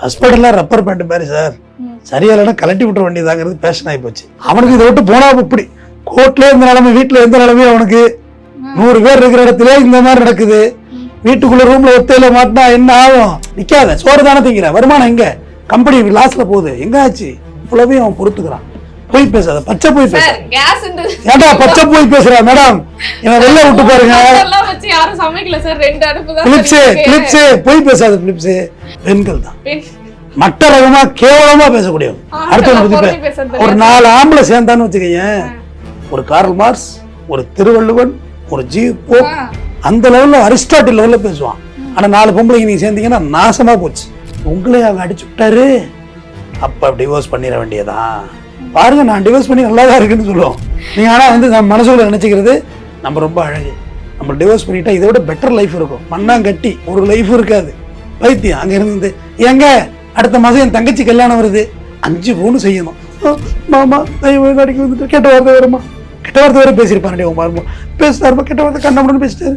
ஹஸ்பண்டெல்லாம் rubber band மாதிரி sir, சரியா இல்லைன்னா கலட்டி விட்டுற வேண்டியதாங்கிறது பேஷன் ஆகி போச்சு. அவனுக்கு இதை விட்டு போனா இப்படி கோர்ட்ல எந்த நிலைமை, வீட்டுல எந்த நிலைமையும் அவனுக்கு 100 பேர் இருக்கிற இடத்துல இந்த மாதிரி நடக்குது. வீட்டுக்குள்ள ரூம்ல ஒத்தையில மாட்டினா என்ன ஆகும்? நிக்காத, சோறு தானே திங்கிற, வருமானம் எங்க? கம்பெனி லாஸ்ல போகுது, எங்க ஆச்சு? இவ்வளவையும் அவன் பொறுத்துக்கிறான். போய் பேசாத, பச்சை போய் பேச. ஏண்டா பச்சை போய் பேசுறா மேடம்? இவன் வெளில விட்டு பாருங்க. பிலிப்ஸ் போய் பேசாத. பிலிப்ஸ் பெண்கள் தான் மட்ட ரகமா கேவலமா பேசக்கூடியவங்க. அடுத்த ஒரு 4 ஆம்பளை சேர்ந்தான்னு வச்சுக்கீங்க, ஒரு கார்ல் மார்க்ஸ், ஒரு திருவள்ளுவன், ஒரு ஜீவோ, அந்த லெவல்ல அரிஸ்டாட்டில் லெவல்ல பேசுவான். ஆனா 4 பொம்பளைங்க நீங்க சேர்ந்தீங்கன்னா நாசமா போச்சு. உங்களே அவங்க அடிச்சு விட்டாரு, அப்ப டிவோர்ஸ் பண்ணிட வேண்டியதான். பாருங்க, நான் டிவோர்ஸ் பண்ணி நல்லா தான் இருக்குன்னு சொல்லுவோம் நீங்க. ஆனா நம்ம மனசுக்குள்ள நினைச்சுக்கிறது நம்ம ரொம்ப அழகு, நம்ம டிவோர்ஸ் பண்ணிட்டா இதை விட பெட்டர் லைஃப் இருக்கும். மண்ணாங்கட்டி ஒரு லைஃப் இருக்காது. பைத்தியம் அங்க இருந்து எங்க அடுத்த மாசம் என் தங்கச்சி கல்யாணம் வருது, 5 பவுன் செய்யணும். மாமா அடிக்க வந்துட்டு கெட்ட வார்த்தை வருமா? கெட்ட வார்த்தை வரை பேசியிருப்பாரு. பேசுறாருமா, கெட்ட வார்த்தை கண்ணாமன்னு பேசிட்டாரு.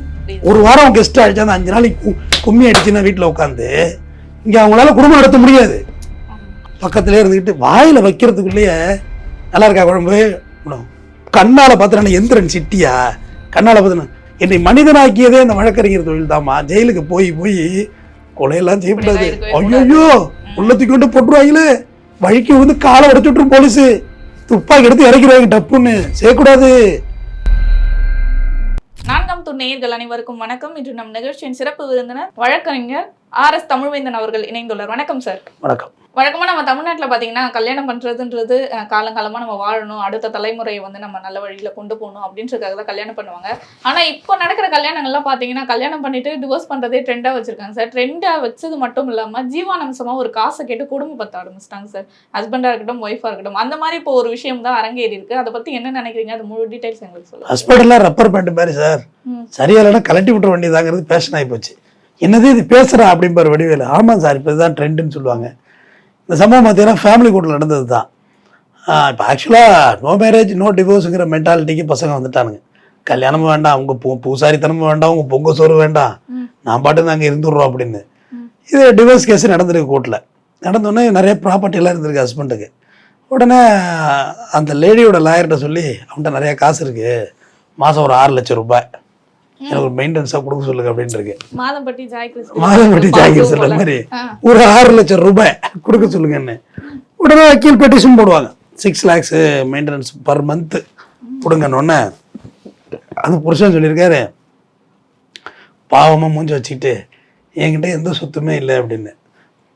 ஒரு வாரம் கெஸ்ட் ஆயிடுச்சு, அந்த 5 நாளைக்கு கும்மி அடிச்சுன்னா வீட்டுல உட்காந்து இங்க அவங்களால குடும்பம் நடத்த முடியாது. பக்கத்துல இருந்துக்கிட்டு வாயில வைக்கிறதுக்குள்ளேயே நல்லா இருக்கா குழம்பு, கண்ணால பார்த்து எந்திரன் சிட்டியா, கண்ணால பார்த்து என்னை மனிதனாக்கியதே இந்த வழக்கறிஞர் தொழில் தாமா. ஜெயிலுக்கு போய் கொலையெல்லாம் செய்யக்கூடாது. ஐயோ உள்ளத்துக்கு கொண்டு போட்டுருவாங்களே, வழிக்கு வந்து காலை உடைச்சு விட்டுரும் போலீஸு, துப்பாக்கி எடுத்து இறக்கிடுவாங்க டப்புன்னு, செய்யக்கூடாது. 4ஆம் துணை நேயர்கள் அனைவருக்கும் வணக்கம். இன்று நம் நிகழ்ச்சியின் சிறப்பு விருந்தினர் வழக்கறிஞர் RS தமிழ்வேந்தன் அவர்கள் இணைந்துள்ளார். வணக்கம் சார். வணக்கம். வழக்கமா நம்ம தமிழ்நாட்டில் பார்த்தீங்கன்னா கல்யாணம் பண்றதுன்றது காலங்காலமா நம்ம வாழணும், அடுத்த தலைமுறையை வந்து நம்ம நல்ல வழியில கொண்டு போகணும் அப்படின்றதுக்காக தான் கல்யாணம் பண்ணுவாங்க. ஆனா இப்போ நடக்கிற கல்யாணங்கள்லாம் பார்த்தீங்கன்னா கல்யாணம் பண்ணிட்டு டிவோர்ஸ் பண்றதே ட்ரெண்டா வச்சிருக்காங்க சார். ட்ரெண்டா வச்சது மட்டும் இல்லாம ஜீவானம்சமா ஒரு காசை கேட்டு குடும்பம் பத்த ஆரம்பிச்சிட்டாங்க சார். ஹஸ்பண்டா இருக்கட்டும், ஒய்ஃபா இருக்கட்டும், அந்த மாதிரி இப்போ ஒரு விஷயம் தான் அரங்கேறி இருக்கு. அதை பத்தி என்ன நினைக்கிறீங்க? அது முழு டீடைல்ஸ் எங்களுக்கு சொல்லுங்க. ஹஸ்பண்டெல்லாம் ரப்பர் பேண்ட் மாதிரி சார், சரியா இல்லைன்னா கலட்டி விட்டுற வேண்டியதாங்கிறது பேஷன் ஆகி போச்சு. என்னது இது பேசுறா அப்படிம்பாரு வடிவேலு. ஆமா சார், இப்போ இதுதான் ட்ரெண்டுன்னு சொல்லுவாங்க. இந்த சம்பவம் பார்த்தீங்கன்னா ஃபேமிலி கோர்ட்டில் நடந்தது தான். இப்போ ஆக்சுவலாக நோ மேரேஜ் நோ டிவோர்ஸுங்கிற மென்டாலிட்டிக்கு பசங்க வந்துட்டானுங்க. கல்யாணமும் வேண்டாம், அவங்க பூசாரித்தனமும் வேண்டாம், உங்க பொங்க சோறு வேண்டாம், நான் பாட்டு அங்கே இருந்துடுறோம் அப்படின்னு. இது டிவோர்ஸ் கேஸ் நடந்திருக்கு கோர்ட்டில். நடந்தோடனே நிறைய ப்ராப்பர்ட்டிலாம் இருந்திருக்கு ஹஸ்பண்டுக்கு. உடனே அந்த லேடியோட லாயர்கிட்ட சொல்லி, அவன்கிட்ட நிறைய காசு இருக்கு, மாதம் ஒரு 6 லட்சம் ரூபாய் எனக்கு ஒரு மெயின்டெனன்ஸாக கொடுக்க சொல்லுங்க அப்படின்னு இருக்கு. மாதம்பட்டி ஜாய்கிர் சொல்ற மாதிரி ஒரு 6 லட்சம் ரூபாய் கொடுக்க சொல்லுங்கன்னு. உடனே வக்கீல் பெட்டிஷன் போடுவாங்க, 6 lakhs மெயின்டெனன்ஸ் பர் மந்த் கொடுங்கன்னு. அது புருஷன் சொல்லியிருக்காரு, பாவமாக மூஞ்சி வச்சுக்கிட்டு என்கிட்ட எந்த சொத்துமே இல்லை அப்படின்னு.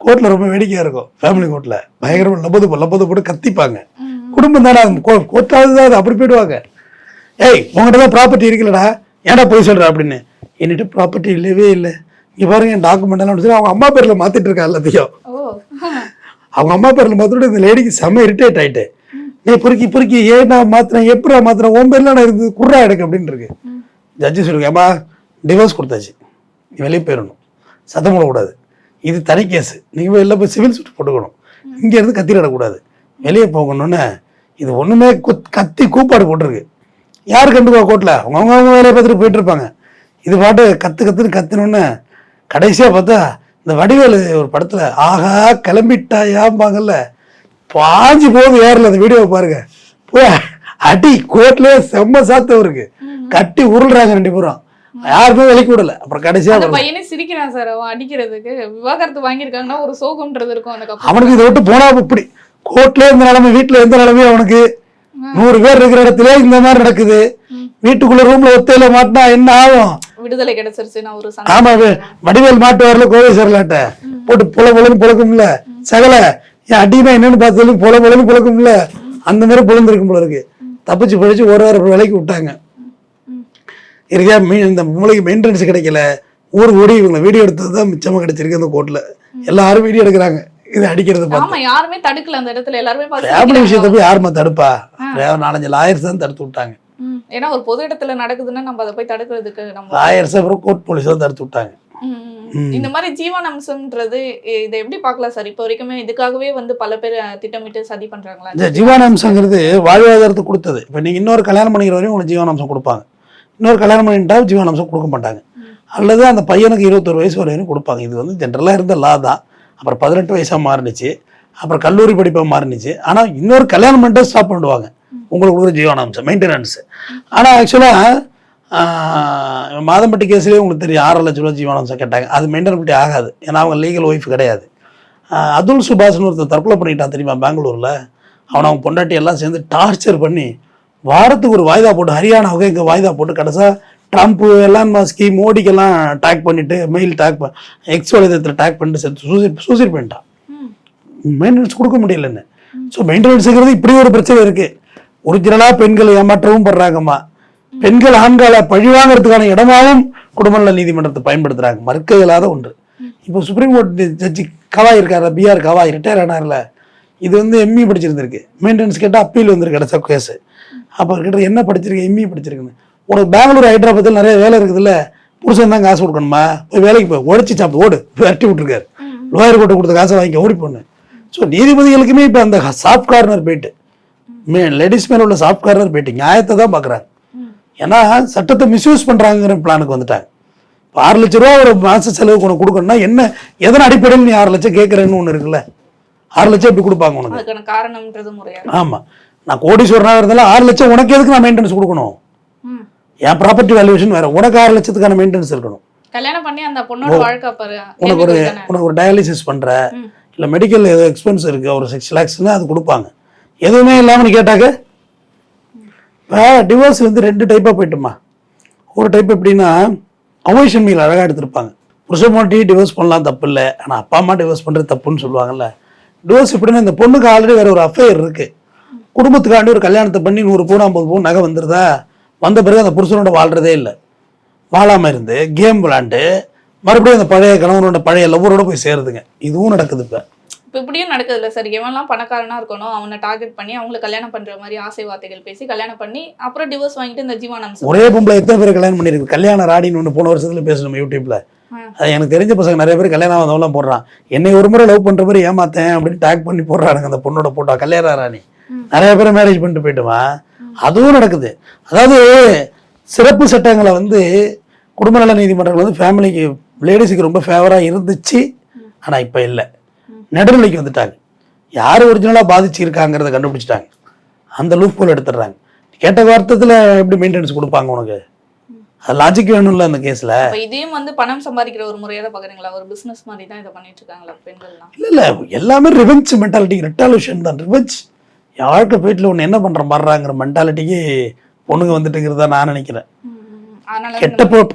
கோர்ட்டில் ரொம்ப வேடிக்கையாக இருக்கும். ஃபேமிலி கோர்ட்டில் பயங்கரமாக லப்பது போட்டு கத்திப்பாங்க. குடும்பம் தானே, கோர்ட்டாவது தான், அது அப்படி போயிடுவாங்க. ஏய் உங்கள்கிட்ட தான் ப்ராப்பர்ட்டி இருக்குல்லடா, ஏன்டா போய் சொல்கிற அப்படின்னு. என்கிட்ட ப்ராப்பர்ட்டி இல்லவே இல்லை, இங்கே பாருங்க என் டாக்குமெண்ட் எல்லாம் சொல்லி அவங்க அம்மா பேரில் மாற்றிட்டு இருக்கா எல்லாத்தையும். அவங்க அம்மா பேரில் மாற்றிட்டு இந்த லேடிக்கு செம்ம இரிட்டேட் ஆகிட்டு, நீ பொறுக்கி ஏன் நான் மாத்திரேன், எப்படி மாத்திரேன், உன் பேர்லாம் நான் இருந்து குர்ரா எடுக்கு அப்படின்னு இருக்கு. ஜட்ஜி சொல்லுங்க, ஏமா டிவோர்ஸ் கொடுத்தாச்சு, நீ வெளியே போயிடணும், சத்தம் போடக்கூடாது, இது தனி கேஸு, நீங்கள் வெளில போய் சிவில் சூட் போட்டுக்கணும், இங்கே இருந்து கத்திரிடக்கூடாது, வெளியே போகணுன்னு. இது ஒன்றுமே கத்தி கூப்பாடு போட்டிருக்கு. யார் கண்டுப்பா கோர்ட்டில்? அவங்க வேலையை பார்த்துட்டு போயிட்டு இருப்பாங்க. இது பாட்டு கத்துன்னு கத்தினோன்னு கடைசியாக பார்த்தா இந்த வடிவேலு ஒரு படத்தில் ஆஹா கிளம்பிட்டாயாம்பாங்கல்ல, பாஞ்சு போகுது ஏறல. அந்த வீடியோவை பாருங்க, போய் அடி கோர்ட்லேயே செம்ம சாத்தம் இருக்கு, கட்டி உருள்றாங்க 2 பேரும், யாருமே வெளிக்க விடல. அப்புறம் கடைசியா பையனே சிரிக்கிறான் சார், அவன் அடிக்கிறதுக்கு விவாகரத்து வாங்கியிருக்காங்கன்னா ஒரு சோகம்ன்றது இருக்கும் அவனுக்கு. இதை விட்டு போனா இப்படி கோர்ட்லேயே இந்த நிலைமை, வீட்டுல எந்த நிலைமையும் அவனுக்கு, 100 பேர் இருக்கிற இடத்துல இந்த மாதிரி நடக்குது. வீட்டுக்குள்ள ரூம்ல ஒத்தையில மாட்டினா என்ன ஆகும்? விடுதலை கிடைச்சிருச்சு. ஆமா, வடிவேல் மாட்டு வரல, கோவை சரலாட்ட போட்டு பொலன்னு பொழக்கும்ல, சகல என் அடினா என்னன்னு பார்த்தாலும் பொலன்னு பொழக்கும்ல, அந்த மாதிரி பொழந்திருக்கும் போல இருக்கு. தப்பிச்சு படிச்சு ஒரு வாரம் விலைக்கு விட்டாங்க. இருக்கா இந்த மூளைக்கு மெயின்டெனன்ஸ் கிடைக்கல, ஊர் ஓடி இவங்க வீடியோ எடுத்ததுதான் மிச்சமா கிடைச்சிருக்கு. அந்த கோர்ட்ல எல்லாரும் வீடியோ எடுக்கிறாங்க, இது அடிக்கிறது பார்த்து. யாருமே தடுக்கல அந்த இடத்துல, எல்லாருமே ஃபேமிலி விஷயத்தை போய் யாருமா தடுப்பா? 4-5 லாயர்ஸ் தான் தடுத்து விட்டாங்க. ஏன்னா ஒரு பொது இடத்துல நடக்குதுன்னா நம்ம அதை போய் தடுக்கிறதுக்கு லாயர்ஸ் அப்புறம் கோர்ட் போலீஸ் தான் தடுத்து விட்டாங்க. இந்த மாதிரி ஜீவானம்சம்ன்றது இதை எப்படி பார்க்கலாம் சார்? இப்போ வரைக்குமே இதுக்காகவே வந்து பல பேர் திட்டமிட்டு சதி பண்றாங்களா? இந்த ஜீவானம்சங்கிறது வாழ்வாதாரத்தை கொடுத்தது. இப்போ நீங்க இன்னொரு கல்யாணம் பண்ணிக்கிற வரையும் உங்களுக்கு ஜீவானம்சம் கொடுப்பாங்க, இன்னொரு கல்யாணம் பண்ணிட்டா ஜீவானம்சம் கொடுக்க மாட்டாங்க. அல்லது அந்த பையனுக்கு 21 வயசு வரையும் கொடுப்பாங்க. இது வந்து ஜென்ரலாக இருந்த லா தான். அப்புறம் 18 வயசாக மாறினுச்சு, அப்புறம் கல்லூரி படிப்பாக மாறினுச்சு. ஆனால் இன்னொரு கல்யாணம் பண்ணிட்டு ஸ்டாப் பண்ணிடுவாங்க உங்களுக்கு கொடுக்குற ஜீவனாம்சம் மெயின்டெனன்ஸு. ஆனால் ஆக்சுவலாக மாதம்பட்டி கேஸ்லேயே உங்களுக்கு தெரியும் 6 லட்ச ரூபா ஜீவனாம்சம் கேட்டாங்க. அது மெயின்டைன் பண்ணி ஆகாது, ஏன்னா அவங்க லீகல் ஒய்ஃப் கிடையாது. அதுல் சுபாஷ்னு ஒருத்தர் தற்கொலை பண்ணிக்கிட்டான் தெரியுமா பெங்களூரில். அவங்க பொண்டாட்டி எல்லாம் சேர்ந்து டார்ச்சர் பண்ணி வாரத்துக்கு ஒரு வாய்தா போட்டு, ஹரியானாவுக்கு இங்கே வாய்தா போட்டு கடைசியாக ட்ரம்ப்பு, எலான் மாஸ்கி, மோடிக்கெல்லாம் டேக் பண்ணிட்டு மெயில் எக்ஸ் வலைதளத்தில் டேக் பண்ணிட்டு சூசைட் பண்ணிட்டான். மெயின்டெனன்ஸ் கொடுக்க முடியலன்னு. ஸோ மெயின்டெனன்ஸுங்கிறது இப்படி ஒரு பிரச்சனை இருக்குது. ஒரிஜினலாக பெண்கள் ஏமாற்றவும் படுறாங்கம்மா, பெண்கள் ஆண்களை பழிவாங்கிறதுக்கான இடமாவும் குடும்ப நல நீதிமன்றத்தை பயன்படுத்துகிறாங்க, மறுக்க இயலாத ஒன்று. இப்போ சுப்ரீம் கோர்ட் ஜட்ஜி கவாய் இருக்காரு, பிஆர் கவாய் ரிட்டையர் ஆனார்ல, இது வந்து எம்இ படிச்சிருந்திருக்கு. மெயின்டெனன்ஸ் கேட்டால் அப்பீல் வந்துருக்கு கிடைச்ச கேஸு. அப்போ கிட்ட என்ன படிச்சிருக்கு, எம்இ படிச்சிருக்குன்னு. உனக்கு பெங்களூர் ஹைதராபாத்தில் நிறைய வேலை இருக்குதுல்ல, புருஷன் தான் காசு கொடுக்கணுமா, போய் வேலைக்கு போய் உழைச்சி சாப்பிட்டு ஓடு விரட்டி விட்டுருக்காரு. லோயர் கோர்ட்டை கொடுத்த காசை வாங்கி ஓடி போன்னு. ஸோ நீதிபதிகளுக்குமே இப்போ அந்த சாஃப்ட் கார்னர் போயிட்டு, லேடிஸ் மேலே உள்ள சாஃப்ட் கார்னர் போயிட்டு நியாயத்தை தான் பார்க்குறாங்க. ஏன்னா சட்டத்தை மிஸ்யூஸ் பண்ணுறாங்கிற பிளானுக்கு வந்துட்டாங்க. இப்போ 6 லட்ச ரூபா ஒரு மாத செலவுக்கு உனக்கு கொடுக்கணும்னா என்ன, எதன் அடிப்படையில் நீ 6 லட்சம் கேட்குறேன்னு ஒன்று இருக்குல்ல, 6 லட்சம் எப்படி கொடுப்பாங்க உனக்கு? ஆமாம், நான் கோடீஸ்வரனாக இருந்தாலும் 6 லட்சம் உனக்கு எதுக்கு நான் மெயின்டெனன்ஸ் கொடுக்கணும்? என் ப்ராப்பர்ட்டி வேல்யூவேஷன் வேறு, உனக்கு 6 லட்சத்துக்கான மெயின்டெனன்ஸ் இருக்கணும். கல்யாணம் பண்ணி அந்த பொண்ணோட வாழ்க்கை பாரு, உனக்கு ஒரு டயாலிசிஸ் பண்ணுற இல்லை மெடிக்கல் ஏதோ எக்ஸ்பென்ஸ் இருக்குது ஒரு 6 lakhsன்னு அது கொடுப்பாங்க. எதுவுமே இல்லாமல் நீ கேட்டாக்க இப்போ டிவோர்ஸ் வந்து 2 டைப்பாக போயிட்டுமா. ஒரு டைப் எப்படின்னா அவோஷன் மீல் அழகாக எடுத்திருப்பாங்க. புருஷமாட்டி டிவோர்ஸ் பண்ணலாம் தப்பு இல்லை, ஆனால் அப்பா அம்மா டிவோர்ஸ் பண்ணுறது தப்புன்னு சொல்லுவாங்கல்ல. டிவோர்ஸ் எப்படின்னா இந்த பொண்ணுக்கு ஆல்ரெடி வேறு ஒரு அஃபேர் இருக்குது, குடும்பத்துக்காண்டி ஒரு கல்யாணத்தை பண்ணி 100 பவுன் 50 பவுன் நகை வந்துருதா, வந்த பிறகு அந்த புருஷனோட வாழ்கிறதே இல்லை, வாழாமல் இருந்து கேம் விளாண்டு மறுபடியும் அந்த பழைய கணவனோட பழைய லவ்வரோட போய் சேருதுங்க. இதுவும் நடக்குது. இப்போ இப்படியும் நடக்குது இல்லை சார், எவன்லாம் பணக்காரனா இருக்கணும் அவனை டார்கெட் பண்ணி அவங்களை கல்யாணம் பண்ற மாதிரி ஆசை வார்த்தைகள் பேசி கல்யாணம் பண்ணி அப்புறம் டிவோர்ஸ் வாங்கிட்டு இந்த ஜீவனாம்சம். ஒரே பொம்பளை எத்தனை பேர் கல்யாணம் பண்ணிருக்கு? கல்யாண ராடின்னு ஒன்று போன வருஷத்துல பேசணும் யூடியூப்ல. அது எனக்கு தெரிஞ்ச பசங்க நிறைய பேர் கல்யாணம் ஆனவங்களாம் போடுறான், என்னை ஒரு முறை லவ் பண்ற மாதிரி ஏமாத்தேன் அப்படின்னு டேக் பண்ணி போடுறானுங்க. அந்த பொண்ணோட போட்டா கல்யாண ராணி நிறைய பேரை மேரேஜ் பண்ணிட்டு போயிட்டுவான். அதுவும் நடக்குது. அதாவது சிறப்பு சட்டங்களை வந்து குடும்ப நல நீதிமன்றங்கள் வந்து ஃபேமிலிக்கு லேடிஸுக்கு ரொம்ப ஃபேவராக இருந்துச்சு, ஆனால் இப்போ இல்லை, நடுநிலைக்கு வந்துட்டாங்க. யார் ஒரிஜினலாக பாதிச்சிருக்காங்கிறத கண்டுபிடிச்சிட்டாங்க, அந்த லூப் போல் எடுத்துடுறாங்க. கேட்ட வார்த்தத்தில் எப்படி மெயின்டெனன்ஸ் கொடுப்பாங்க உனக்கு? அது லாஜிக் வேணும்ல அந்த கேஸில். இதையும் வந்து பணம் சம்பாதிக்கிற ஒரு முறையாக தான் பார்க்குறீங்களா? ஒரு பிஸ்னஸ் மாதிரி தான் இதை பண்ணிட்டு இருக்காங்களா பெண்கள்லாம்? இல்லை எல்லாமே ரிவெஞ்ச் மென்டாலிட்டி, ரெட்டாலியூஷன் தான் ரிவெஞ்ச். யாருக்கு வீட்டில் ஒன்று என்ன பண்ணுற மாதிரிங்கிற மென்டாலிட்டிக்கு பொண்ணுங்க வந்துட்டுங்கிறதா நான் நினைக்கிறேன்.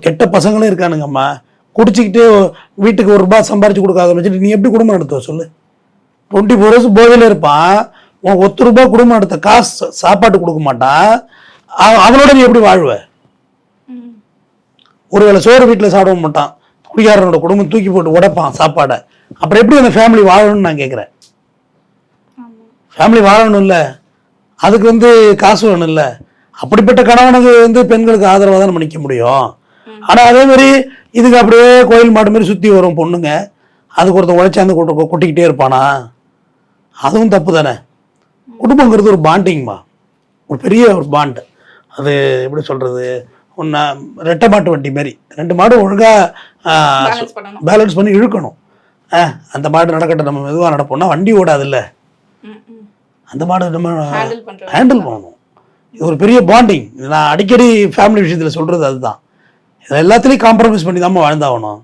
கெட்ட பசங்களும் இருக்கானுங்கம்மா, குடிச்சிக்கிட்டு வீட்டுக்கு ₹1 சம்பாரிச்சு கொடுக்காத வச்சுட்டு நீ எப்படி குடும்பம் நடத்துவ சொல்லு? 24 hours போதையில் இருப்பான், உன் ₹1 குடும்பம் நடத்த காசு சாப்பாட்டு கொடுக்க மாட்டான், அவனோட நீ எப்படி வாழ்வ? ஒருவேளை சோறு வீட்டில் சாப்பிட மாட்டான், குடிகாரனோட குடும்பம் தூக்கி போட்டு உடைப்பான் சாப்பாடை, அப்புறம் எப்படி அந்த ஃபேமிலி வாழணும்னு நான் கேட்குறேன். ஃபேமிலி வாழணும் இல்லை, அதுக்கு வந்து காசு வேணும் இல்லை. அப்படிப்பட்ட கணவனுக்கு வந்து பெண்களுக்கு ஆதரவாக தான் நம்ம நிற்க முடியும். ஆனால் அதே மாதிரி இதுக்கு அப்படியே கோயில் மாடு மாதிரி சுற்றி வரும் பொண்ணுங்க, அதுக்கு ஒருத்தன் உழைச்சாந்து கொட்டிக்கிட்டே இருப்பானா? அதுவும் தப்பு தானே. குடும்பங்கிறது ஒரு பாண்டிங்மா, ஒரு பெரிய ஒரு பாண்டு. அது எப்படி சொல்கிறது, ஒன்று ரெட்டை மாட்டு வண்டி மாதிரி 2 மாடு ஒழுங்காக பேலன்ஸ் பண்ணி இழுக்கணும். அந்த மாடு நடக்கட்டும், நம்ம மெதுவாக நடப்போம்னா வண்டி ஓடாதுல்ல, அந்த மாடு நம்ம ஹேண்டில் பண்ணணும். இது ஒரு பெரிய பாண்டிங். நான் அடிக்கடி ஃபேமிலி விஷயத்தில் சொல்கிறது அதுதான். இதில் எல்லாத்துலேயும் காம்ப்ரமைஸ் பண்ணி தான் வாழ்ந்தாகணும்.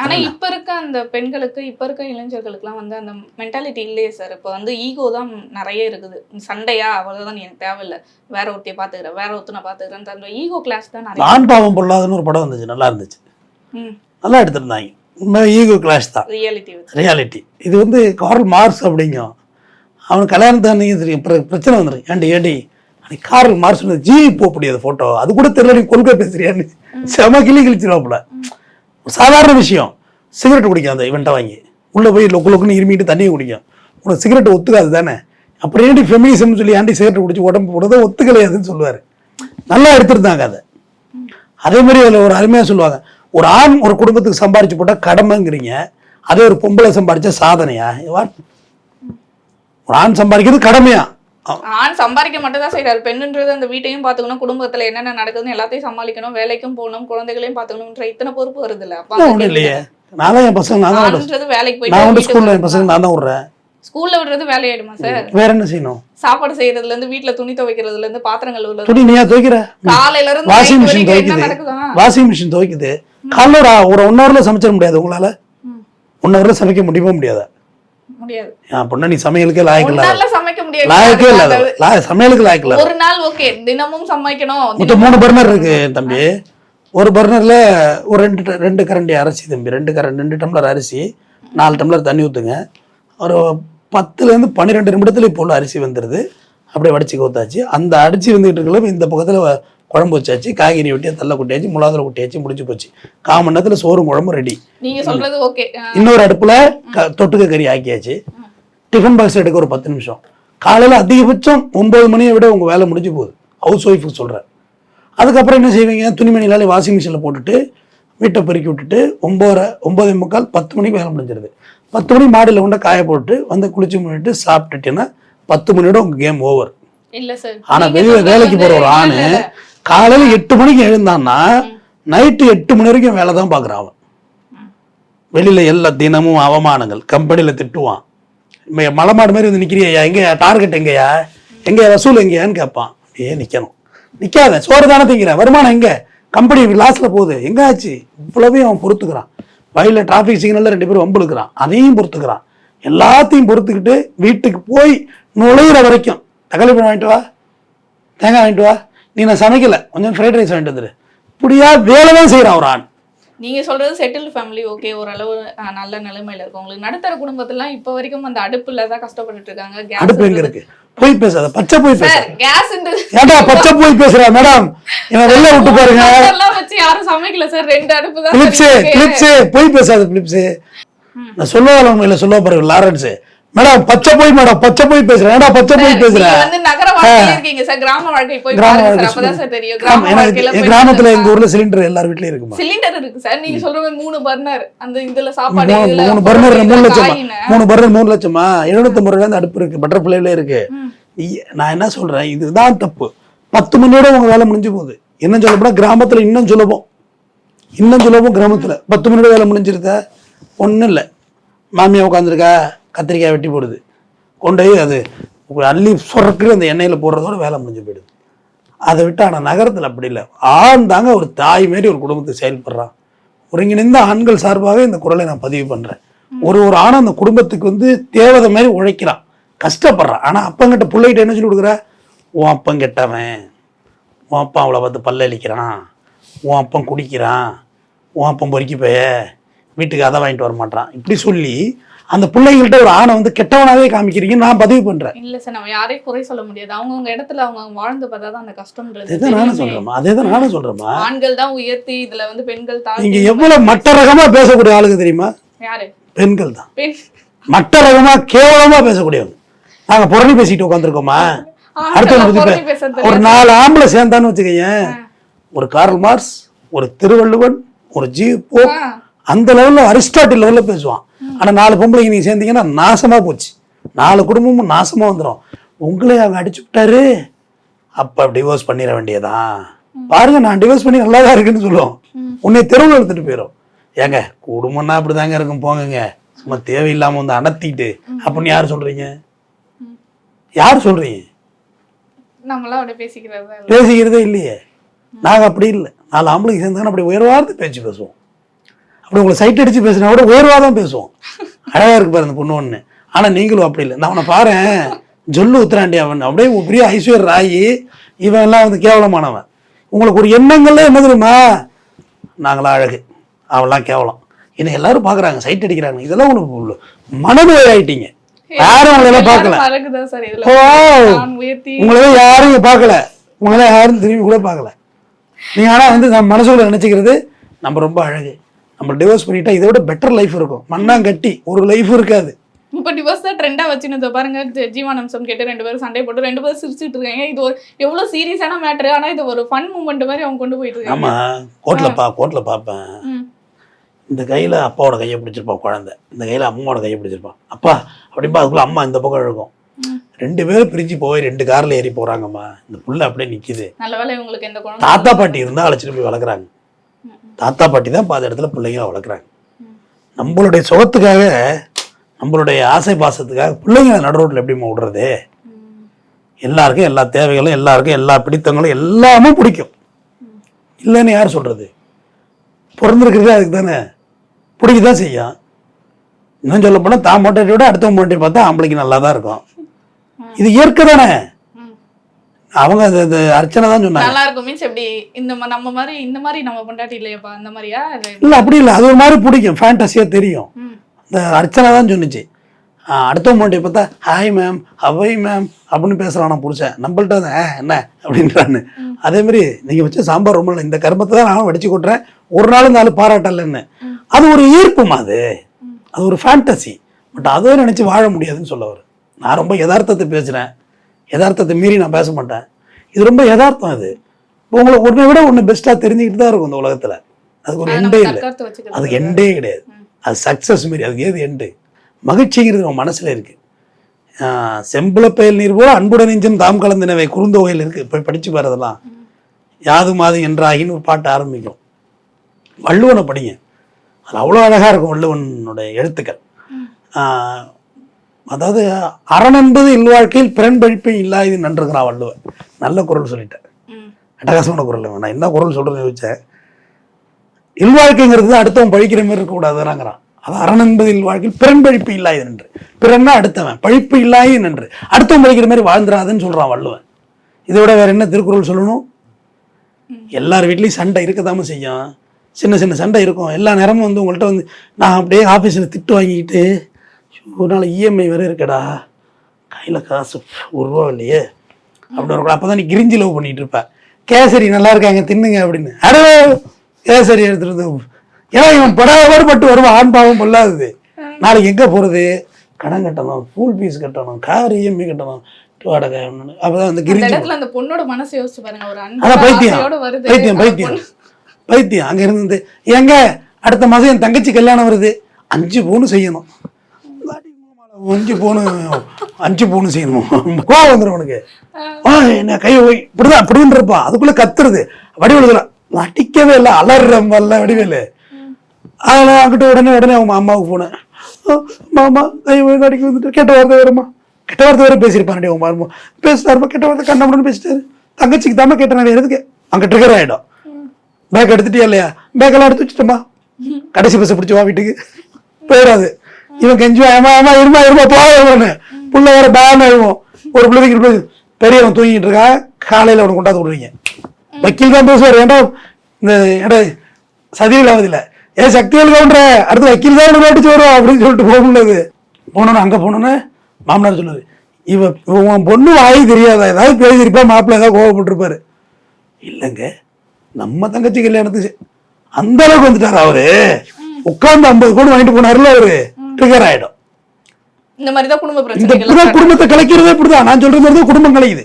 ஆனால் இப்போ இருக்க அந்த பெண்களுக்கு, இப்போ இருக்க இளைஞர்களுக்குலாம் வந்து அந்த மென்டாலிட்டி இல்லையே சார். இப்போ வந்து ஈகோ தான் நிறைய இருக்குது. சண்டையா அவ்வளோதான், எனக்கு தேவையில்லை, வேற ஒருத்தையை பார்த்துக்கிறேன், வேற ஒருத்தனை பார்த்துக்கிறேன், அந்த ஈகோ கிளாஸ் தான் நிறைய. நான் பாவம் பொருளாதுன்னு ஒரு படம் வந்துச்சு, நல்லா இருந்துச்சு, நல்லா எடுத்திருந்தாங்க. உண்மையாக ஈகோ கிளாஸ் தான் ரியாலிட்டி. இது வந்து கார்ல் மார்க்ஸ் அப்படிங்கும். அவனுக்கு கல்யாணத்தை அன்னைக்கு தெரியும் பிரச்சனை வந்துடும். ஏண்டி அன்னைக்கு கார்ல் மார்க்ஸ் ஜிவி போக முடியாது ஃபோட்டோ, அது கூட தெரியல, நீ கொள்கை பேசுறியான்னு செம கிழிச்சிருவாப்புல. சாதாரண விஷயம், சிகரெட் குடிக்கும் அந்த இவன்ட்ட வாங்கி உள்ளே போய் லொக்குன்னு இருமிட்டு தண்ணியை குடிக்கும். உனக்கு சிகரெட் ஒத்துக்காது தானே, அப்புறம் ஏன்டி ஃபெமினிசம்னு சொல்லி ஆண்டி சிகரெட் குடிச்சு உடம்பு போடுறத ஒத்துக்கலையாதுன்னு சொல்லுவார். நல்லா எடுத்துருந்தாங்க அதை. அதே மாதிரி அதில் ஒரு அருமையாக சொல்லுவாங்க, ஒரு ஆண் ஒரு குடும்பத்துக்கு சம்பாரிச்சு போட்டால் கடமைங்கிறீங்க, அதே ஒரு பொம்பளை சம்பாரிச்சா சாதனையா? ஒரு ஆண் சம்பாதிக்கிறது கடமையா? ஆண் சம்பாதிக்க மட்டும் தான் செய்யறாரு. பெண்ணுன்றது அந்த வீட்டையும் பார்த்துக்கணும், குடும்பத்துல என்னென்ன நடக்குதுன்னு எல்லாத்தையும் சமாளிக்கணும், வேலைக்கும் போகணும், குழந்தைகளையும் பார்த்துக்கணும்ன்ற இத்தனை பொறுப்பு வருது இல்ல. ஒன்றும் இல்லையே, நான் தான் என் பசங்க நான் தான் ஆண்ன்றது வேலைக்கு நான் வந்து போயிட்டு ஸ்கூல்ல என் பசங்க நான் தான் விடுறேன். ஸ்கூல்ல விடுறது வேலையாயிடுமா சார்? வேற என்ன செய்யணும்? சாப்பாடு செய்யறதுல இருந்து வீட்ல துணி துவைக்கிறதுல இருந்து பாத்திரம் கழுவுறதுல துணி நீயா துவைக்கிற? காலையில இருந்து வாஷிங் night மிஷின் வரைக்கும் என்ன துவைக்குது, நடக்குதா? வாஷிங் மிஷின் துவைக்குது. காலைல ஒரு 1 ஹவர்ல சமைச்சிட முடியாது உங்களால? 1 ஹவர்ல சமைக்க முடியுமா முடியாதா? முடியாது. பொண்ணு நீ சமையலுக்கே லாயக்கு இல்ல. ஒன்னால சமைக்க முடியாது. லாயக்கே இல்ல, சமையலுக்கு லாயக்கு இல்ல. ஒரு நாள் ஓகே, தினமும் சமைக்கணும். மொத்தம் 3 பர்னர் இருக்கு தம்பி. ஒரு பர்னர்ல ஒரு 2 கரண்டி அரிசி தம்பி, 2 டம்ளர் அரிசி, 4 டம்ளர் தண்ணி ஊத்துங்க. ஒரு 10ல இருந்து 12 நிமிடத்துல இப்போ உள்ள அரிசி வந்துருது. அப்படியே வடிச்சு ஊத்தாச்சு. அந்த அரிசி வந்துகிட்டு இருக்கல இந்த பக்கத்துல குழம்பு வச்சாச்சு, காய்கறி வெட்டி தள்ள கொட்டியாச்சு, மிளகாத்தூள் கொட்டியாச்சு, முடிச்சு போச்சு. 1/4 மணி நேரத்துல சோறும் குழம்பு ரெடி. நீங்க சொல்றது ஓகே. இன்னொரு அடுப்புல தொட்டுக்க கறி ஆக்கியாச்சு. டிஃபன் பாக்ஸ் எடுக்க ஒரு 10 நிமிஷம். காலையில அதிகபட்சம் 9 மணியை விட உங்க வேலை முடிஞ்சு போகுது. ஹவுஸ் ஒய்ஃபுக்கு சொல்றேன். அதுக்கப்புறம் என்ன செய்வீங்க? துணிமணிலாலே வாஷிங் மிஷினில் போட்டுட்டு வீட்டை பெருக்கி விட்டுட்டு 9:45 10 மணிக்கு வேலை முடிஞ்சிருது. 10 மணி மாடியில் கொண்டு காய போட்டு வந்து குளிச்சு முடிட்டு சாப்பிட்டுட்டேன்னா 10 மணியோட உங்க கேம் ஓவர். இல்ல சார். ஆனா வெளியில வேலைக்கு போற ஒரு ஆணு காலையில 8 மணிக்கு எழுந்தான்னா நைட்டு 8 மணி வரைக்கும் வேலை தான் பாக்குறான் அவன். வெளியில எல்லா தினமும் அவமானங்கள், கம்பெனியில திட்டுவான். மலைமாடு மாதிரி வந்து நிக்கிறியா, எங்கயா டார்கெட், எங்கயா வசூல் எங்கயான்னு கேட்பான். நிக்கணும், நிக்காத, சோறு தானே திங்கிற, வருமானம் எங்க, கம்பெனி லாஸ்ல போகுது, எங்க ஆச்சு, இவ்வளவையும் அவன் பொறுத்துக்கிறான். வயல டிராபிக் சிக்னல்ல 2 பேரும் வம்புழுக்கிறான், அதையும் பொறுத்துக்கிறான். எல்லாத்தையும் பொறுத்துக்கிட்டு வீட்டுக்கு போய் நுழையிற வரைக்கும் தக்காளி பழம் வாங்கிட்டு வா, தேங்காய் வாங்கிட்டு வா, நீ நான் சமைக்கல கொஞ்சம் ஃப்ரைட் ரைஸ் வாங்கிட்டு வந்துரு, இப்படியா வேலை தான் செய்யறான் ஒரு ஆண். நீங்க சொல்றது செட்டில் ஃபேமிலி ஓகே, ஓரளவு நல்ல நிலைமையில இருக்கும். உங்களுக்கு நடுத்தர குடும்பத்துல இப்ப வரைக்கும் அந்த அடுப்புல தான் கஷ்டப்பட்டுட்டு இருக்காங்க. அடுப்பு எங்க இருக்கு? போய் பேசாத, பச்சை போய் பேச. கேஸ் ஏண்டா பச்சை போய் பேசுறா மேடம், என்ன வெளில விட்டு பாருங்க. எல்லாம் வச்சு யாரும் சமைக்கல சார், 2 அடுப்பு தான். பிலிப்ஸ் போய் பேசாத பிலிப்ஸ். நான் சொல்லுவாங்க உண்மையில சொல்ல பாருங்க லாரன்ஸ் மேடம், பச்சை போய் மேடம், பச்சை போய் பேசுறேன். ஏண்டா பச்சை போய் பேசுறேன்? வந்து நகர வாழ்க்கையில இருக்கீங்க சார், கிராம வாழ்க்கை போய் பாருங்க சார், அப்பதான் சார் தெரியும். கிராம வாழ்க்கையில கிராமத்துல எங்க ஊர்ல சிலிண்டர் எல்லார் வீட்லயும் இருக்குமா? சிலிண்டர் இருக்கு சார். நீங்க சொல்றது 3 பர்னர், அந்த இதுல சாப்பாடு 3 பர்னர் 3 லட்சமா? 3 பர்னர் 3 லட்சமா? 750 ரூபாயில இருந்து அடுப்பு இருக்கு, பட்டர்ஃபிளைல இருக்கு. நான் என்ன சொல்றேன், இதுதான் தப்பு. 10 மணியோட உங்க வேலை முடிஞ்சு போகுது. என்ன சொல்ல போனா கிராமத்துல இன்னும் சுலபம் கிராமத்துல 10 மணியோட வேலை முடிஞ்சிருக்க. ஒண்ணும் இல்ல, மாமியா உட்காந்துருக்கா, கத்திரிக்காய் வெட்டி போடுது, கொண்டு போய் அது அள்ளி சொரக்கு அந்த எண்ணெயில போடுறதோட வேலை முடிஞ்சு போயிடுது. அதை விட்டு ஆனா நகரத்துல அப்படி இல்லை. ஆண் தாங்க ஒரு தாய் மாரி ஒரு குடும்பத்துக்கு செயல்படுறான். ஒருங்கிணைந்த ஆண்கள் சார்பாக இந்த குரலை நான் பதிவு பண்றேன். ஒரு ஆண் அந்த குடும்பத்துக்கு வந்து தேவதை மாதிரி உழைக்கிறான், கஷ்டப்படுறான். ஆனா அப்பங்கிட்ட பிள்ளைகிட்ட என்ன சொல்லி கொடுக்குற? உன் அப்பன் கெட்டவன், உன் அப்பா அவளை பார்த்து பல்லளிக்கிறான், உன் அப்பன் குடிக்கிறான், உன் அப்பன் பொறுக்கி போய வீட்டுக்கு அதை வாங்கிட்டு வர மாட்டான், இப்படி சொல்லி அந்த பிள்ளைங்கள்ட்ட ஒரு ஆணை வந்து கெட்டவனாவே காமிக்கிறீங்க. நான் பதிவு பண்றேன். இல்ல சார், நம்ம யாரையும் குறை சொல்ல முடியாது. அவங்கவுங்க இடத்துல அவங்க வாழ்ந்து பார்த்தாதான் அந்த கஷ்டம்ன்றது. அதேதான் நானும் சொல்றேமா. ஆண்கள் தான் உயர்த்தி, இதுல வந்து பெண்கள் தான். நீங்க எவ்வளவு மட்ட ரகமா பேசக்கூடிய ஆளுங்க தெரியுமா? யாரு? பெண்கள் தான். மட்ட ரகமா கேவலமா பேசக்கூடியவங்க. நாங்க புரணி பேசிட்டு உட்காந்துருக்கோமா? அடுத்த ஒரு 4 ஆம்பளை சேர்ந்தான்னு வச்சுக்கீங்க, ஒரு கார்ல் மார்க்ஸ், ஒரு திருவள்ளுவன், ஒரு போப், அந்த லெவல்ல அரிஸ்டாட்டில் லெவல்ல பேசுவான். ஆனா 4 பொம்பளைங்க நீங்க சேர்ந்தீங்கன்னா நாசமா போச்சு, 4 குடும்பமும் நாசமா வந்துடும். உங்களே அவங்க அடிச்சு விட்டாரு, அப்ப டிவோர்ஸ் பண்ணிட வேண்டியதான். பாருங்க, நான் டிவோர்ஸ் பண்ணி நல்லாதான் இருக்குன்னு சொல்லுவோம், உன்னை தெருவில் எடுத்துட்டு போயிடும். ஏங்க குடும்பம்னா அப்படிதாங்க இருக்கும், போங்க, சும்மா தேவையில்லாம வந்து அனத்திட்டு அப்படின்னு யாரு சொல்றீங்க? நம்மளாம் அப்படி பேசிக்கிறதே இல்லையே. நாங்க அப்படி இல்லை. 4 ஆம்பளைக்கு சேர்ந்தாங்கன்னா அப்படி உயர்வார்த்து பேச்சு பேசுவோம். அப்படி உங்களை சைட் அடிச்சு பேசினா கூட உயர்வாதான் பேசுவோம். அழகா இருக்கு பாரு இந்த பொண்ணு ஒண்ணு. ஆனா நீங்களும் அப்படி இல்லை. நான் அவனை பாரு, ஜொல்லு உத்தராண்டி, அவன் அப்படியே பெரிய ஐஸ்வர் ராயி, இவன் எல்லாம் வந்து கேவலமானவன். உங்களுக்கு ஒரு எண்ணங்கள்ல என்ன தெரியுமா? நாங்களாம் அழகு, அவெல்லாம் கேவலம், என்ன எல்லாரும் பாக்குறாங்க, சைட் அடிக்கிறாங்க. இதெல்லாம் உங்களுக்கு மனநோய் ஆயிட்டீங்க. யாரும் உங்களெல்லாம் பார்க்கல, உங்களெல்லாம் யாரும் பார்க்கல, உங்களெல்லாம் யாரும் திரும்பி கூட பார்க்கல. நீங்க ஆனா வந்து நம்ம மனசுக்குள்ள நினைச்சுக்கிறது நம்ம ரொம்ப அழகு, நம்ம டிவோர்ஸ் பண்ணிட்டா இதை விட பெட்டர் லைஃப் இருக்கும். மண்ணாங்கட்டி ஒரு லைஃப் இருக்காது. இப்ப டிவோர்ஸ் தான் ட்ரெண்டா வச்சுன்னு பாருங்க. ஜீவானம்சம் கேட்டு 2 பேரும் சண்டை போட்டு 2 பேரும் சிரிச்சுட்டு இருக்காங்க. இது ஒரு எவ்வளவு சீரியஸான மேட்டர், ஆனா இது ஒரு ஃபன் மூமெண்ட் மாதிரி அவங்க கொண்டு போயிட்டு இருக்காங்க. ஆமா, கோர்ட்ல பாப்பேன், இந்த கையில அப்பாவோட கையை பிடிச்சிருப்பான் குழந்தை, இந்த கையில அம்மாவோட கையை பிடிச்சிருப்பான் அப்பா, அப்படிப்பா அதுக்குள்ள அம்மா இந்த பக்கம் இருக்கும். 2 பேரும் பிரிஞ்சு போய் 2 கார்ல ஏறி போறாங்கம்மா. இந்த புள்ள அப்படியே நிக்குது. நல்லவேளை உங்களுக்கு எந்த குழந்தை, தாத்தா பாட்டி இருந்தா அழைச்சிட்டு போய் வளர்க்குறாங்க. தாத்தா பாட்டி தான் பாத இடத்துல பிள்ளைங்க வளர்க்குறாங்க. நம்மளுடைய சுகத்துக்காக, நம்மளுடைய ஆசை பாசத்துக்காக பிள்ளைங்களை நடுரோட்டில் எப்படிமா விடுறது? எல்லாருக்கும் எல்லா தேவைகளும், எல்லாருக்கும் எல்லா பிடித்தங்களும் எல்லாமே பிடிக்கும். இல்லைன்னு யார் சொல்றது? பிறந்திருக்கிறதே அதுக்கு தானே, பிடிக்கதான் செய்யும். இன்னும் சொல்ல போனால் தான் மொட்டையை விட அடுத்தவங்க மொட்டையை பார்த்தா ஆம்பளைக்கு நல்லா தான் இருக்கும். இது இயற்கை தானே. அவங்க அது அர்ச்சனை தான் சொன்னாங்க. நல்லா இருக்கும் மீன்ஸ் எப்படி இந்த நம்ம மாதிரி இந்த மாதிரி நம்ம பொண்டாட்டி இல்லையாப்பா அந்த மாதிரியா? இல்லை அப்படி இல்லை, அது ஒரு மாதிரி பிடிக்கும், ஃபேண்டஸியாக தெரியும். இந்த அர்ச்சனை தான் சொன்னிச்சு. அடுத்தவங்க மொட்டையை பார்த்தா ஹாய் மேம், அவை மேம் அப்படின்னு பேசுகிறான் புருஷன். நம்மள்ட்ட வந்து என்ன அப்படின்றான்னு. அதேமாதிரி நீங்கள் வச்ச சாம்பார் ரொம்ப இந்த கருமத்தை தான் நான் வடிச்சு கொட்டுறேன், ஒரு நாள் 4 பாராட்டலன்னு. அது ஒரு ஈர்ப்புமா, அது ஒரு ஃபேண்டசி. பட் அதை நினச்சி வாழ முடியாதுன்னு சொல்ல வரும். நான் ரொம்ப யதார்த்தத்தை பேசுகிறேன், யதார்த்தத்தை மீறி நான் பேச மாட்டேன். இது ரொம்ப யதார்த்தம். அது இப்போ உங்களை ஒன்றை விட ஒன்று பெஸ்ட்டாக தெரிஞ்சுக்கிட்டு தான் இருக்கும் இந்த உலகத்தில். அதுக்கு ஒரு எண்டே இல்லை, அதுக்கு எண்டே கிடையாது. அது சக்ஸஸ் மாரி, அதுக்கு ஏது எண்டு? மகிழ்ச்சிங்கிறது நம்ம மனசில் இருக்குது. செம்புல பயல் நீர் போல அன்புடன் நெஞ்சம் தாம் கலந்தினவை குறுந்தொகையில் இருக்குது, போய் படித்து பாருதெல்லாம். யாது மாது என்றாகின்னு ஒரு பாட்டு ஆரம்பிக்கும். வள்ளுவனை படிங்க, அது அவ்வளோ அழகாக இருக்கும் வள்ளுவனுடைய எழுத்துக்கள். அதாவது அரண் என்பது இல்வாழ்க்கையில் பிறன் பழிப்பை இல்லாது நன்றுங்கிறான் வள்ளுவன். நல்ல குரல் சொல்லிட்டேன், அட்டகாசமான குரல். நான் என்ன குரல் சொல்கிறேன்னு யோசிச்சேன். இல்வாழ்க்கைங்கிறது அடுத்தவன் பழிக்கிற மாதிரி இருக்கக்கூடாதுங்கிறான். அது அரண் என்பது இல்வாழ்க்கையில் பிறன் பழிப்பு இல்லாது நன்று. பிறன்னா அடுத்தவன், பழிப்பு இல்லாது நன்று. அடுத்தவன் பழிக்கிற மாதிரி வாழ்ந்துடாதுன்னு சொல்கிறான் வள்ளுவன். இதை விட வேற என்ன திருக்குறள் சொல்லணும்? எல்லார் வீட்லேயும் சண்டை இருக்கதாம செய்யும், சின்ன சின்ன சண்டை இருக்கும். எல்லா நேரமும் வந்து உங்கள்கிட்ட வந்து நான் அப்படியே ஆஃபீஸில் திட்டு வாங்கிக்கிட்டு ஒரு நாள் இஎம்ஐ வேறு இருக்கடா, கையில் காசு ₹1 இல்லையே அப்படின்னு இருக்கும். அப்போ தான் நீ கிரிஞ்சி லவ் பண்ணிகிட்டு இருப்ப. கேசரி நல்லா இருக்காங்க தின்னுங்க அப்படின்னு. அடே கேசரி எடுத்துருந்து, ஏன்னா இவன் படாபாடுபட்டு வருவான். ஆண் பாவம் பொல்லாதது. நாளைக்கு எங்கே போகிறது? கடன் கட்டணும், ஸ்கூல் ஃபீஸ் கட்டணும், கார் இஎம்ஐ கட்டணும், வாடகை. அப்போதான் வந்து கிரிஞ்சி. அந்த பொண்ணோட மனசை யோசிச்சு பாருங்க. ஒரு அதான் பைத்தியம் பைத்தியம் பைத்தியம் பைத்தியம். அங்கே இருந்து எங்க அடுத்த மாதம் என் தங்கச்சி கல்யாணம் வருது, 5 பவுன் செய்யணும், 5 பவுன் செய்யணும். கோவம் வந்துடும் உனக்கு. என்ன கை இப்படிதான் அப்படின்னு இருப்பான். அதுக்குள்ள கத்துறது. வடிவேலு அடிக்கவே இல்லை, அலறம்பல்ல வடிவேலு. அதெல்லாம் அங்கிட்ட உடனே அவங்க அம்மாவுக்கு போனேன். மாமா கை அடிக்க வந்துட்டு கெட்ட வார்த்தை வருமா, கெட்ட வார்த்தை வேற பேசியிருப்பான். உங்க மாமா பேசுறாருமா, கெட்ட வார்த்தை கண்ணாமன்னு பேசிட்டாரு. தங்கச்சிக்கு தாம கேட்டேன் எதுக்கு, அங்கே ட்ரிகர் ஆகிடும். பேக் எடுத்துட்டியா இல்லையா? பேக்கெல்லாம் எடுத்து வச்சுட்டோமா, கடைசி பஸ்ஸை பிடிச்சி வா வீட்டுக்கு, போயிடாது. இவன் கெஞ்சுவா, ஏமா இருமா போவான்னு. புள்ள வேற பேன் எழுவோம். ஒரு பிள்ளைக்கு பெரியவன் தூங்கிட்டு இருக்கா, காலையில் அவனை கொண்டாந்து விடுவீங்க. வக்கீல் தான் பேசுவார். ஏன்டா இந்த ஏடா சதியில் ஆகுதில்ல, ஏன் சக்திகள் கவுண்ட அடுத்து வக்கீல் தான் நோட்டிச்சு வரும் அப்படின்னு சொல்லிட்டு போக முடியாது. போனோன்னு அங்கே போனோன்னு மாமனார் சொல்லுவாரு, இவன் பொண்ணு வாய் தெரியாதா, ஏதாவது பேசியிருப்பா, மாப்பிள்ளை ஏதாவது கோவப்பட்டிருப்பாரு. இல்லைங்க, நம்ம தங்கச்சி கல்யாணத்துக்கு அந்த அளவுக்கு வந்துட்டாரு அவரு. உட்கார்ந்து 50 கோடி வாங்கிட்டு போனாருல அவரு, ட்ரிகர் ஆயிடும். இந்த மாதிரிதான் குடும்பத்தை கலைக்கிறதே இப்படிதான். நான் சொல்ற மாதிரி தான் குடும்பம் கலைக்குது.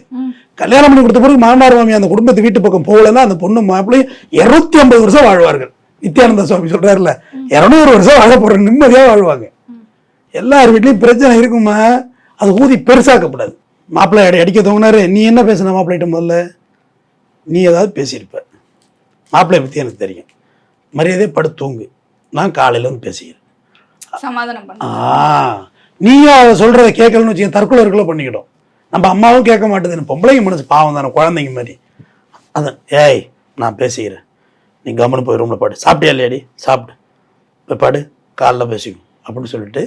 கல்யாணம் பண்ணி கொடுத்த பிறகு மாமனார் மாமி அந்த குடும்பத்தை வீட்டு பக்கம் போகலன்னா அந்த பொண்ணு மாப்பிள்ளையும் 250 வருஷம் வாழ்வார்கள். நித்யானந்த சுவாமி சொல்றாருல, 200 வருஷம் வாழ போற நிம்மதியா வாழ்வாங்க. எல்லார் வீட்லயும் பிரச்சனை இருக்குமா, அது ஊதி பெருசாக்கப்படாது. மாப்பிள்ளை அடிக்க தோங்கினாரு, நீ என்ன பேசுன மாப்பிள்ளைகிட்ட? முதல்ல நீ ஏதாவது பேசியிருப்ப, மாப்பிள்ளைய பத்தி எனக்கு தெரியும், மரியாதையை படுத்து தூங்கு, நான் காலையில வந்து பேசிக்கிறேன், சமாதானம் பண்ண. நீயும் சொல்றத கேட்கலன்னு வச்சுக்க, தற்கொலை இருக்கல பண்ணிக்கிடும். நம்ம அம்மாவும் கேட்க மாட்டேது, பொம்பளைங்க மனசு பாவம் தானே, குழந்தைங்க மாதிரி. அதான் ஏய் நான் பேசிக்கிறேன், நீ கவனம் போய் ரூம்ல பாடு, சாப்பிட்டியா இல்லையாடி, சாப்பிட்டு போய் பாடு, காலைல பேசிக்கும் அப்படின்னு சொல்லிட்டு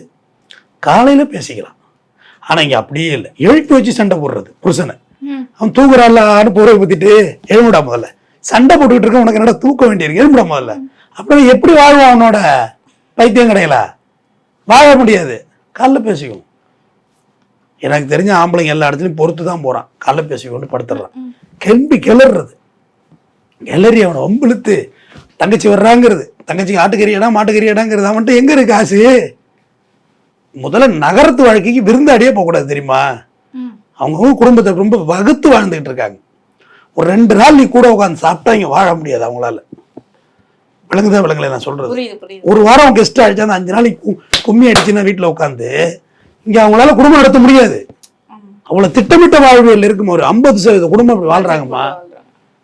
காலையில பேசிக்கலாம். ஆனா இங்க அப்படியே இல்லை, எழுப்பி வச்சு சண்டை போடுறது புருஷனை. அவன் தூங்குறான்னு போர்வை பத்திட்டு எழுமுடா முதல்ல, சண்டை போட்டுக்கிட்டு இருக்க, உனக்கு என்னடா தூக்க வேண்டியிருக்கு, எழுமுடா முதல்ல. அப்படி எப்படி வாழ்வான் அவனோட? பைத்தியம் கிடையலா, வாழ முடியாது. காலைல பேசிக்கும். எனக்கு தெரிஞ்ச ஆம்பளைங்க எல்லா இடத்துலையும் பொறுத்து தான் போறான், காலைல பேசிக்கொண்டு படுத்துடுறான். கெம்பி கிளறது, கிளறி அவனை வம்பிழுத்து தங்கச்சி வர்றாங்கிறது, தங்கச்சிக்கு ஆட்டுக்கறியடா மாட்டுக்கறியடாங்கிறது. அவன்கிட்ட எங்க இருக்கு காசு? முதல்ல நகரத்து வாழ்க்கைக்கு விருந்தாடியே போகக்கூடாது தெரியுமா? அவங்க குடும்பத்தை ரொம்ப வகுத்து வாழ்ந்துகிட்டு இருக்காங்க. ஒரு 2 நாள் நீ கூட உட்காந்து சாப்பிட்டா இங்க வாழ முடியாது அவங்களால. விளங்குதான் விளங்கல நான் சொல்றது? ஒரு வாரம் கெஸ்ட் ஆயிடுச்சு, அந்த 5 நாளைக்கு கும்மி அடிச்சுன்னா வீட்டுல உட்காந்து இங்க அவங்களால குடும்பம் நடத்த முடியாது. அவ்வளவு திட்டமிட்ட வாழ்வியல் இருக்கும். ஒரு 50% குடும்பம் அப்படி வாழ்றாங்கம்மா.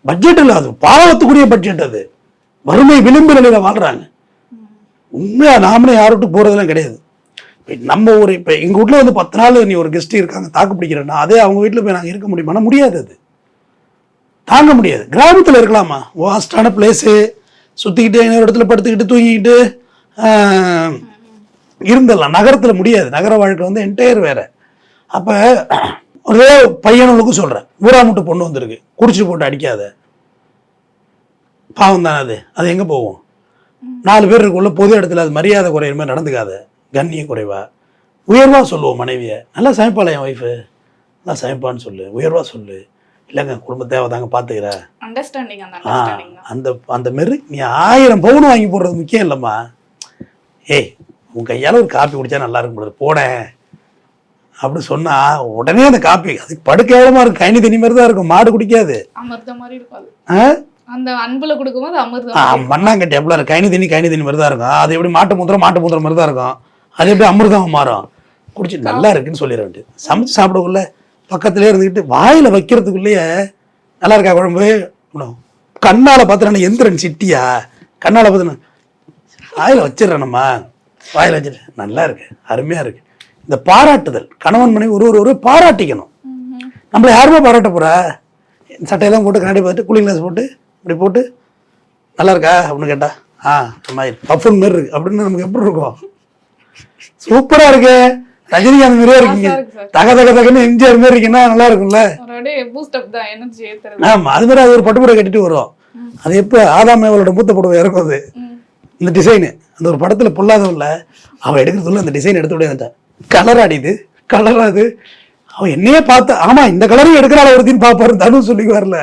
பட்ஜெட் இல்ல, அது பாவத்துக்குரிய பட்ஜெட். அது வறுமை விளிம்பு நிலையில வாழ்றாங்க. உண்மையாக நாமளே யார்கிட்டும் போகிறதெல்லாம் கிடையாது. நம்ம ஒரு இப்போ எங்கள் வீட்டில் வந்து 10 நாள் நீ ஒரு கெஸ்ட் இருக்காங்க தாக்கு பிடிக்கிறேன்னா அதே அவங்க வீட்டில் போய் நாங்கள் இருக்க முடியுமானா முடியாது, அது தாங்க முடியாது. கிராமத்தில் இருக்கலாமா, வாஸ்டான பிளேஸு, சுற்றிக்கிட்டு இன்னொரு இடத்துல படுத்துக்கிட்டு தூங்கிக்கிட்டு இருந்துடலாம். நகரத்தில் முடியாது, நகர வாழ்க்கை வந்து என்டையர் வேறு. அப்போ ஒரே பையனுக்கும் சொல்கிறேன், ஊரா முட்டை பொண்ணு வந்திருக்கு, குடிச்சு போட்டு அடிக்காத, பாவம் தானே அது, அது எங்கே போகும்? 4 பேர் இருக்குள்ள பொது இடத்துல அது மரியாதை குறையிற மாதிரி நடந்துக்காத, கண்ணியம் குறைவா, உயர்வாக சொல்லுவோம் மனைவியை. நல்லா சமைப்பாள என் ஒய்ஃபு, நல்லா சமைப்பான்னு சொல்லு, உயர்வாக சொல்லு. இல்லைங்க குடும்ப தேவை தாங்க பார்த்துக்கிறேன். அந்த அந்த மாரி நீ 1000 பவுன் வாங்கி போடுறது முக்கியம் இல்லைம்மா. ஏய் உன் கையால் ஒரு காப்பி குடித்தா நல்லா இருக்கும் போடுறது போனேன் அப்படி சொன்னால் உடனே அந்த காப்பி அதுக்கு படுக்கையாளமாக இருக்கும், கைனி தண்ணி மாதிரி தான் இருக்கும், மாடு குடிக்காது. அந்த அன்புல கொடுக்கும்போது அமிர்தம் மண்ணாங்கட்டி எவ்வளோ இருக்கும், கைனி தண்ணி மாதிரி தான் இருக்கும். அது எப்படி மாட்டு மூத்திரம் மாதிரி தான் இருக்கும், அது எப்படி அமிர்தம் மாறும். குடிச்சிட்டு நல்லா இருக்குன்னு சொல்லிட வேண்டியது. சமைச்சு சாப்பிடக்குள்ள பக்கத்துலேயே இருந்துக்கிட்டு வாயில் வைக்கிறதுக்குள்ளேயே நல்லா இருக்கா குழம்பு, கண்ணால் பார்த்துட்டு எந்திரன் சிட்டியா, கண்ணால் பார்த்து வாயில் வச்சிடறேனம்மா, வாயில் வச்சுட்டு நல்லா இருக்கு, அருமையாக இருக்கு. இந்த பாராட்டுதல், கணவன் மனைவி ஒரு பாராட்டிக்கணும். நம்மளை யாருமே பாராட்ட போகிறா, சட்டையெல்லாம் போட்டு கண்ணாடி பார்த்துட்டு கூலிங் கிளாஸ் போட்டு இப்படி போட்டு நல்லா இருக்கா அப்படின்னு கேட்டா அம்மா பஃபன் மாரி இருக்கு அப்படின்னு நமக்கு எப்படி இருக்கும்? சூப்பராக இருக்கு, ரஜினிகாந்த் மாதிரியே இருக்கீங்க, தகன்னு எம்ஜிஆர் மாதிரி இருக்கீங்கன்னா நல்லா இருக்கும்ல. ஆமா அது மாதிரி அது ஒரு பட்டுப்புடவை கட்டிட்டு வரும். அது எப்போ ஆதாமேவளோட மூத்த புடவை இறக்கும் அது, இந்த டிசைனு அந்த ஒரு படத்துல பொல்லாதவன்ல அவன் எடுக்கிறதுல அந்த டிசைன் எடுத்து விட கலர் அடிது கலராது. அவன் என்னையே பார்த்தா ஆமா இந்த கலரையும் எடுக்கிறாள் ஒருத்தின்னு பார்ப்பாரு, தனு சொல்லி வரல.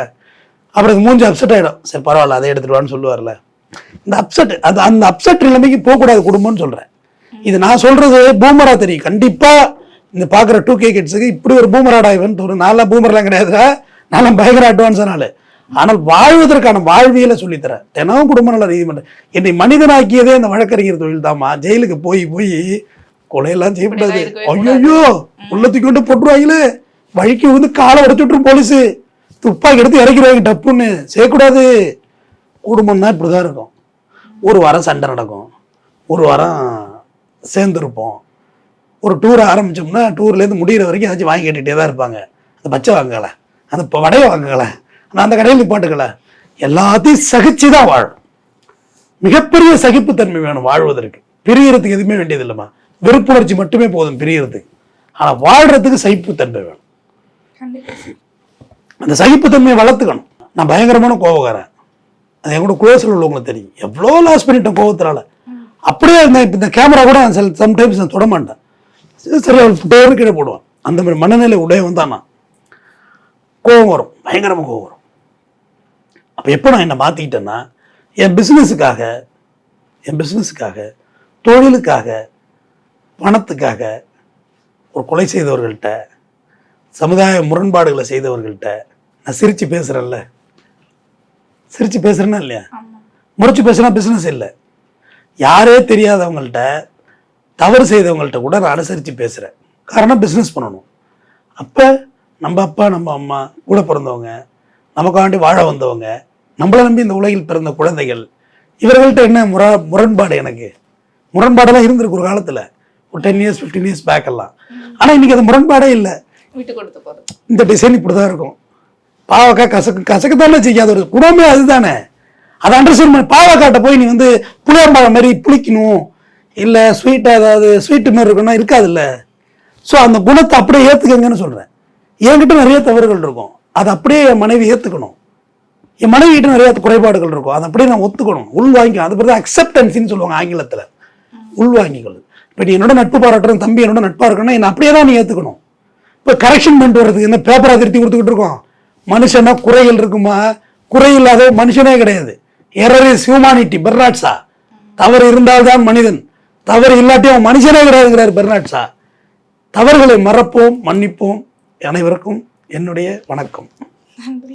அப்புறம் மூஞ்சி அப்செட் ஆகிடும், சரி பரவாயில்ல அதை எடுத்துடுவான்னு சொல்லுவார்ல. இந்த அப்செட் அது அந்த அப்செட் நிலைமைக்கு போகக்கூடாது குடும்பம்னு சொல்கிறேன். இது நான் சொல்கிறது பூமரா தெரியும், கண்டிப்பாக இந்த பார்க்குற 2K கிட்ஸுக்கு இப்படி ஒரு பூமராடா இவன் தோணும். நான்லாம் பூமரெலாம் கிடையாதுடா, நான்லாம் பயங்கர அட்வான்ஸானால. ஆனால் வாழ்வதற்கான வாழ்வியலை சொல்லித்தரேன். தினமும் குடும்ப நல நீதிமன்றம் என்னை மனிதனாக்கியதே அந்த வழக்கறிஞர் தொழில் தாம்மா. ஜெயிலுக்கு போய் கொலையெல்லாம் செய்யக்கூடாது, ஐயோ உள்ளத்துக்கு கொண்டு போட்டுருவாங்களே, வழிக்கு வந்து காலை உடைச்சுட்ரும் போலீஸு, துப்பாக்கி எடுத்து இறக்கிடுவாங்க டப்புன்னு, செய்யக்கூடாது. குடும்பம்னா இப்படிதான் இருக்கும். ஒரு வாரம் சண்டை நடக்கும், ஒரு வாரம் சேர்ந்துருப்போம். ஒரு டூர் ஆரம்பிச்சோம்னா டூர்லேருந்து முடிகிற வரைக்கும் ஏதாச்சும் வாங்கி கேட்டுகிட்டே தான் இருப்பாங்க. அந்த பச்சை வாங்கலை, அந்த வடையை வாங்கலை, நான் அந்த கடையில் நிப்பாட்டுக்கலை, எல்லாத்தையும் சகிச்சு தான் வாழும். மிகப்பெரிய சகிப்புத்தன்மை வேணும் வாழ்வதற்கு. பிரியறதுக்கு எதுவுமே வேண்டியது இல்லைம்மா, வெறுப்புணர்ச்சி மட்டுமே போதும் பிரியறதுக்கு. ஆனால் வாழ்றதுக்கு சகிப்புத்தன்மை வேணும். அந்த சகிப்புத்தன்மையை வளர்த்துக்கணும். நான் பயங்கரமான கோபக்காரன், அது என் கூட குளோஸில் உள்ளவங்களுக்கு தெரியும். எவ்வளோ லாஸ் பண்ணிட்டேன் கோபத்தினால. அப்படியே இருந்தேன். இப்போ இந்த கேமரா கூட சம்டைம்ஸ் நான் தொட மாட்டேன், சரி அவள் டோரு கீழே போடுவான். அந்த மாதிரி மனநிலை உடையவன் தான் நான். கோபம் வரும், பயங்கரமாக கோபம் வரும். அப்போ எப்போ நான் என்னை மாற்றிக்கிட்டேன்னா, என் பிஸ்னஸுக்காக தொழிலுக்காக பணத்துக்காக ஒரு கொலை செய்தவர்கள்ட்ட, சமுதாய முரண்பாடுகளை செய்தவர்கள்ட்ட நான் சிரித்து பேசுகிறேன்ல, சிரித்து பேசுகிறேன்னா இல்லையா, முறைச்சி பேசுனா பிஸ்னஸ் இல்லை. யாரே தெரியாதவங்கள்ட்ட, தவறு செய்தவங்கள்ட்ட கூட நான் அனுசரித்து பேசுகிறேன். காரணம் பிஸ்னஸ் பண்ணணும். அப்போ நம்ம அப்பா நம்ம அம்மா கூட பிறந்தவங்க, நமக்காண்டி வாழ வந்தவங்க, நம்மளை நம்பி இந்த உலகில் பிறந்த குழந்தைகள், இவர்கள்ட்ட என்ன முரண்பாடு? எனக்கு முரண்பாடெல்லாம் இருந்திருக்கு ஒரு காலத்தில், ஒரு 10 years 15 years பேக் எல்லாம். ஆனால் இன்னைக்கு அது முரண்பாடே இல்லை. இந்த டிசைன் இப்படி தான் இருக்கும், பாவக்காய் கசக்கத்தானே செய்யாத ஒரு குணமே அதுதானே. அதை அண்டர்ஸ்டாண்ட் பண்ணி பாவக்காட்டை போய் நீ வந்து புளியம்பழம் மாதிரி புளிக்கணும், இல்லை ஸ்வீட்டாக ஏதாவது ஸ்வீட்டு மாதிரி இருக்கணும்னா இருக்காதுல்ல. ஸோ அந்த குணத்தை அப்படியே ஏற்றுக்கங்கன்னு சொல்கிறேன். என்கிட்ட நிறைய தவறுகள் இருக்கும், அதை அப்படியே என் மனைவி ஏற்றுக்கணும். என் மனைவிகிட்ட நிறைய குறைபாடுகள் இருக்கும், அதை அப்படியே நான் ஒத்துக்கணும், உள்வாங்கிக்கணும். அது பிறகு அக்செப்டன்ஸ்ன்னு சொல்லுவாங்க ஆங்கிலத்தில், உள்வாங்கிக்கணும். இப்போ நீ என்னோட நட்பு பாராட்டுறேன், தம்பி என்னோட நட்பாக இருக்கணும், என்னை அப்படியே தான் நீ ஏற்றுக்கணும். இப்போ கரெக்ஷன் பண்ணிட்டு வர்றதுக்கு என்ன பேப்பரை திருத்தி கொடுத்துக்கிட்டு இருக்கோம்? மனுஷனா குறைகள் இருக்குமா? குறை இல்லாத மனுஷனே கிடையாது. Error is humanity, Bernard Shaw. தவறு இருந்தால்தான் மனிதன், தவறு இல்லாட்டியும் மனுஷனே கிடையாதுங்கிறார் பெர்னாட்ஸா. தவறுகளை மறப்போம், மன்னிப்போம். அனைவருக்கும் என்னுடைய வணக்கம்.